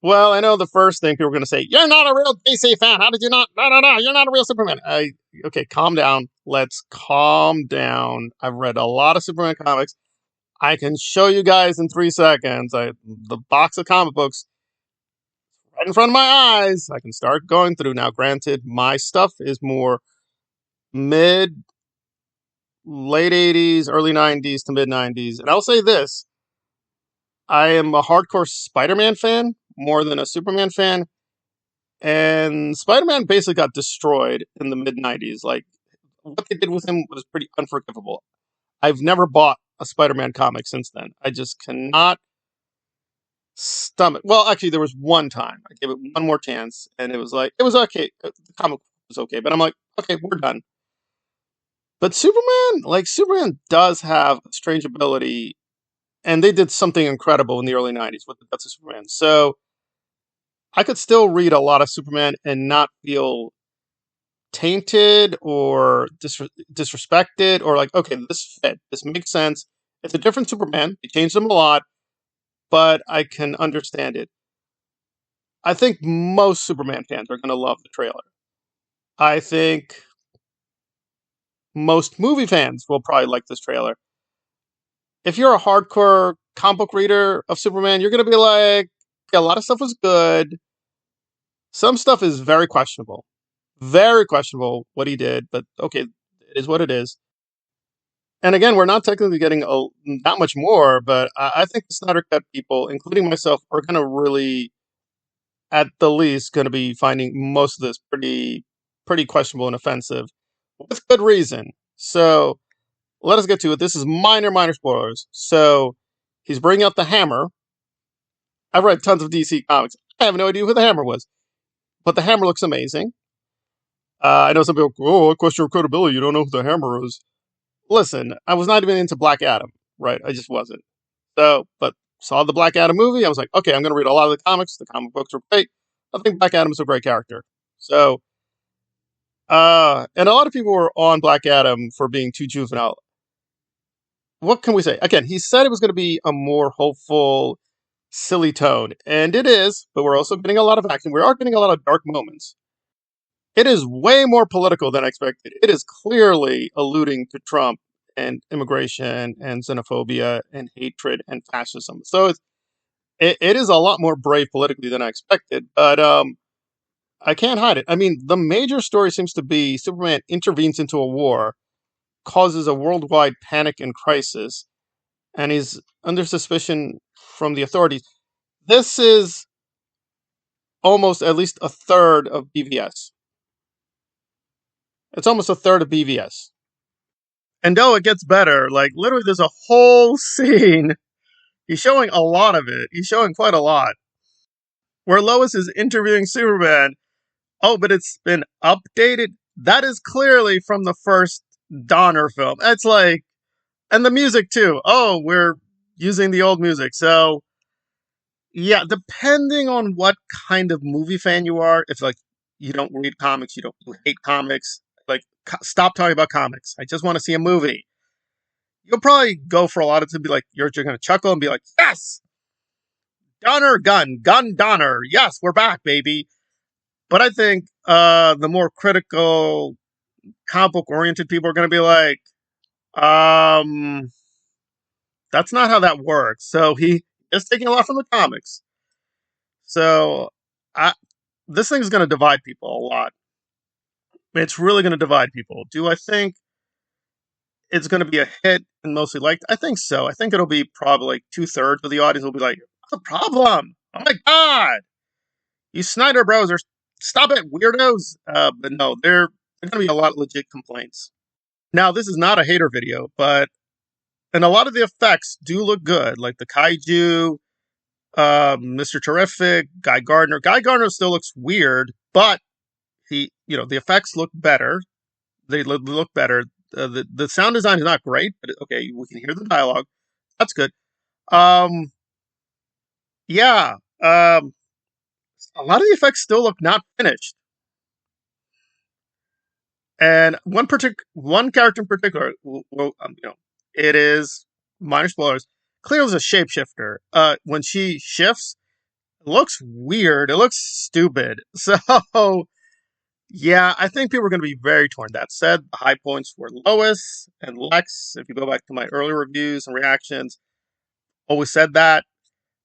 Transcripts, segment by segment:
Well, I know the first thing people are going to say, you're not a real DC fan. How did you not? No, no, no. You're not a real Superman. Okay, calm down. Let's calm down. I've read a lot of Superman comics. I can show you guys in 3 seconds. The box of comic books right in front of my eyes. I can start going through. Now, granted, my stuff is more mid, late 80s, early 90s to mid 90s. And I'll say this, I am a hardcore Spider-Man fan more than a Superman fan. And Spider-Man basically got destroyed in the mid 90s. Like, what they did with him was pretty unforgivable. I've never bought a Spider-Man comic since then. I just cannot stomach. Well, actually, there was one time I gave it one more chance, and it was like, it was okay. The comic was okay, but I'm like, okay, we're done. But Superman does have a strange ability, and they did something incredible in the early 90s with the Death of Superman. So I could still read a lot of Superman and not feel tainted or disrespected or like, okay, this fit. This makes sense. It's a different Superman. They changed him a lot, but I can understand it. I think most Superman fans are going to love the trailer. I think most movie fans will probably like this trailer. If you're a hardcore comic book reader of Superman, you're going to be like, yeah, a lot of stuff was good. Some stuff is very questionable. Very questionable what he did, but okay, it is what it is. And again, we're not technically getting that much more, but I think the Snyder Cut people, including myself, are going to really, at the least, going to be finding most of this pretty questionable and offensive, with good reason. So let us get to it. This is minor spoilers. So he's bringing out the hammer. I've read tons of DC comics. I have no idea who the hammer was, but the hammer looks amazing. I know some people go, oh, I question your credibility. You don't know who the hammer is. Listen, I was not even into Black Adam, right? I just wasn't. So, but saw the Black Adam movie. I was like, okay, I'm going to read a lot of the comics. The comic books are great. I think Black Adam is a great character. So, and a lot of people were on Black Adam for being too juvenile. What can we say? Again, he said it was going to be a more hopeful, silly tone, and it is, but we're also getting a lot of action. We are getting a lot of dark moments. It is way more political than I expected. It is clearly alluding to Trump and immigration and xenophobia and hatred and fascism. So it is a lot more brave politically than I expected, but I can't hide it. I mean, the major story seems to be Superman intervenes into a war, causes a worldwide panic and crisis, and he's under suspicion from the authorities. This is almost at least a third of BvS. It's almost a third of BvS. And though it gets better, like literally there's a whole scene. He's showing a lot of it. He's showing quite a lot. Where Lois is interviewing Superman. Oh, but it's been updated. That is clearly from the first Donner film. It's like, and the music too. Oh, we're using the old music. So, yeah, depending on what kind of movie fan you are, if like you don't read comics, you hate comics, like stop talking about comics. I just want to see a movie. You'll probably go for a lot of it to be like, you're going to chuckle and be like, yes, Donner, gun Donner. Yes, we're back, baby. But I think the more critical, comic book oriented people are going to be like, that's not how that works. So he is taking a lot from the comics. So I, this thing is going to divide people a lot. It's really going to divide people. Do I think it's going to be a hit and mostly liked? I think so. I think it'll be probably like 2/3 of the audience will be like, what's the problem? Oh my God. You Snyder Bros are, stop it, weirdos. But no, there's going to be a lot of legit complaints. Now, this is not a hater video, but, and a lot of the effects do look good, like the kaiju, Mr. Terrific, Guy Gardner. Guy Gardner still looks weird, but the effects look better. They look better. The sound design is not great, but okay, we can hear the dialogue. That's good. Um, yeah. A lot of the effects still look not finished. And one character in particular, it is minor spoilers. Clearly, is a shapeshifter. When she shifts, It looks weird. It looks stupid. So yeah, I think people are going to be very torn. That said, the high points were Lois and Lex. If you go back to my earlier reviews and reactions, always said that.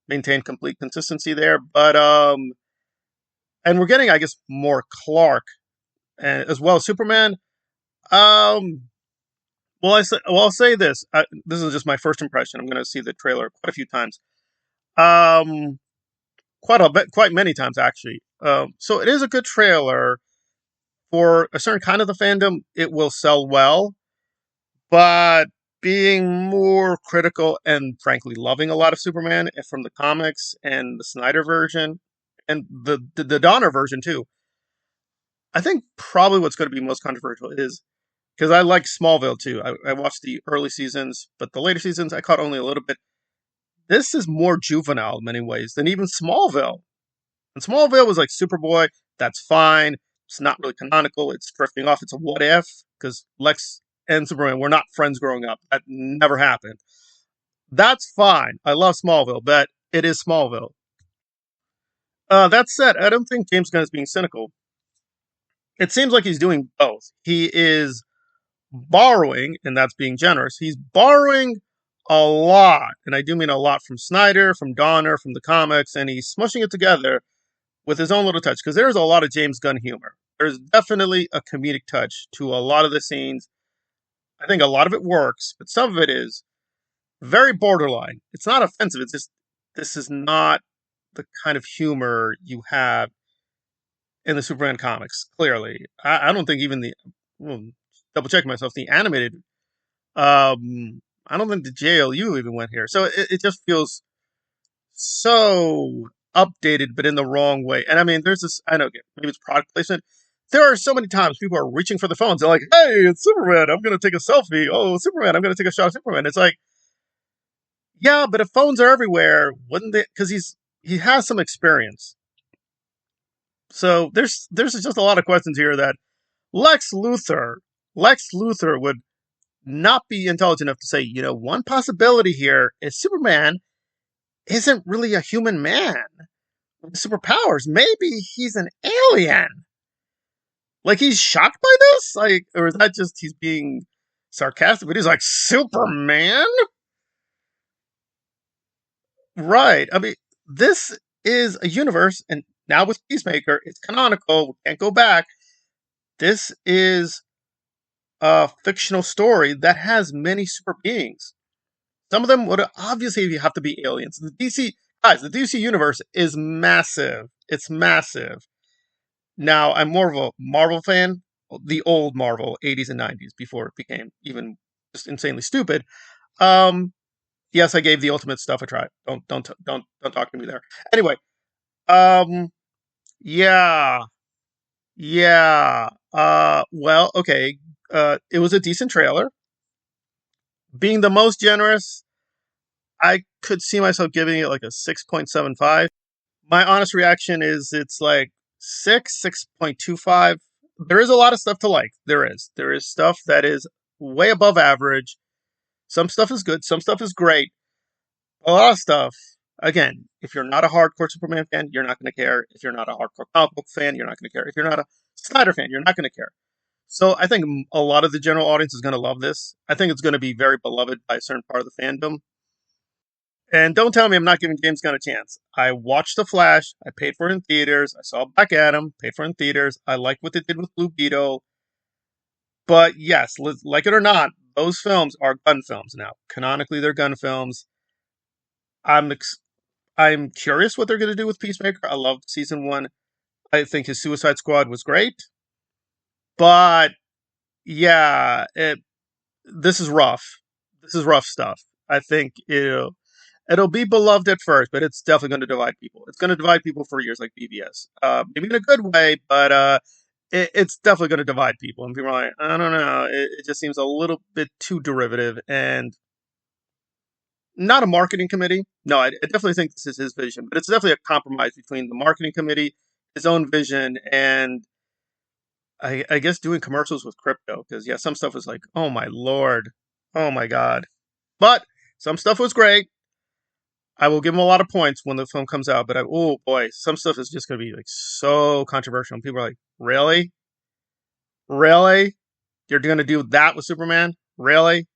Maintained complete consistency there. But and we're getting, I guess, more Clark and as well as Superman. Um, I'll say this. This is just my first impression. I'm going to see the trailer quite a few times. Um, quite many times actually. So it is a good trailer for a certain kind of the fandom. It will sell well, but being more critical and frankly loving a lot of Superman from the comics and the Snyder version and the Donner version too. I think probably what's going to be most controversial is because I like Smallville too. I watched the early seasons, but the later seasons I caught only a little bit. This is more juvenile in many ways than even Smallville. And Smallville was like Superboy. That's fine. It's not really canonical. It's drifting off. It's a what if because Lex and Superman were not friends growing up. That never happened. That's fine. I love Smallville, but it is Smallville. That said, I don't think James Gunn is being cynical. It seems like he's doing both. He is borrowing, and that's being generous. He's borrowing a lot, and I do mean a lot from Snyder, from Donner, from the comics, and he's smushing it together with his own little touch because there's a lot of James Gunn humor. There's definitely a comedic touch to a lot of the scenes. I think a lot of it works, but some of it is very borderline. It's not offensive. It's just this is not the kind of humor you have in the Superman comics. Clearly, I don't think even the well, double check myself. The animated, I don't think the JLU even went here. So it just feels so updated, but in the wrong way. And I mean, there's this. I know maybe it's product placement. There are so many times people are reaching for the phones. They're like, "Hey, it's Superman. I'm going to take a selfie. Oh, Superman. I'm going to take a shot of Superman." It's like, yeah, but if phones are everywhere, wouldn't they? Because he has some experience. So there's just a lot of questions here that Lex Luthor Lex Luthor would not be intelligent enough to say, one possibility here is Superman isn't really a human man with superpowers. Maybe he's an alien. Like he's shocked by this? Like, or is that just he's being sarcastic? But he's like, Superman? Right. I mean, this is a universe, and now with Peacemaker, it's canonical. We can't go back. This is a fictional story that has many super beings. Some of them would obviously have to be aliens. The DC universe is massive. It's massive. Now, I'm more of a Marvel fan, the old Marvel, 80s and 90s, before it became even just insanely stupid. Um, yes, I gave the Ultimate stuff a try. Don't talk to me there. Anyway, um, yeah, yeah. Well, okay. It was a decent trailer. Being the most generous, I could see myself giving it like a 6.75. My honest reaction is it's like 6.25. There is a lot of stuff to like. There is. There is stuff that is way above average. Some stuff is good. Some stuff is great. A lot of stuff, again, if you're not a hardcore Superman fan, you're not going to care. If you're not a hardcore comic book fan, you're not going to care. If you're not a Snyder fan, you're not going to care. So I think a lot of the general audience is going to love this. I think it's going to be very beloved by a certain part of the fandom. And don't tell me I'm not giving James Gunn a chance. I watched The Flash. I paid for it in theaters. I saw Black Adam. Paid for it in theaters. I like what they did with Blue Beetle. But yes, like it or not, those films are Gunn films now. Canonically, they're Gunn films. I'm I'm curious what they're going to do with Peacemaker. I loved season one. I think his Suicide Squad was great. But yeah, this is rough. This is rough stuff. I think it'll be beloved at first, but it's definitely going to divide people. It's going to divide people for years, like BvS. Maybe in a good way, but it's definitely going to divide people. And people are like, I don't know. It just seems a little bit too derivative and not a marketing committee. No, I definitely think this is his vision, but it's definitely a compromise between the marketing committee, his own vision, and I guess doing commercials with crypto. Because, yeah, some stuff was like, oh my lord. Oh my god. But some stuff was great. I will give him a lot of points when the film comes out, but oh boy, some stuff is just going to be like so controversial. And people are like, really? Really? You're going to do that with Superman? Really?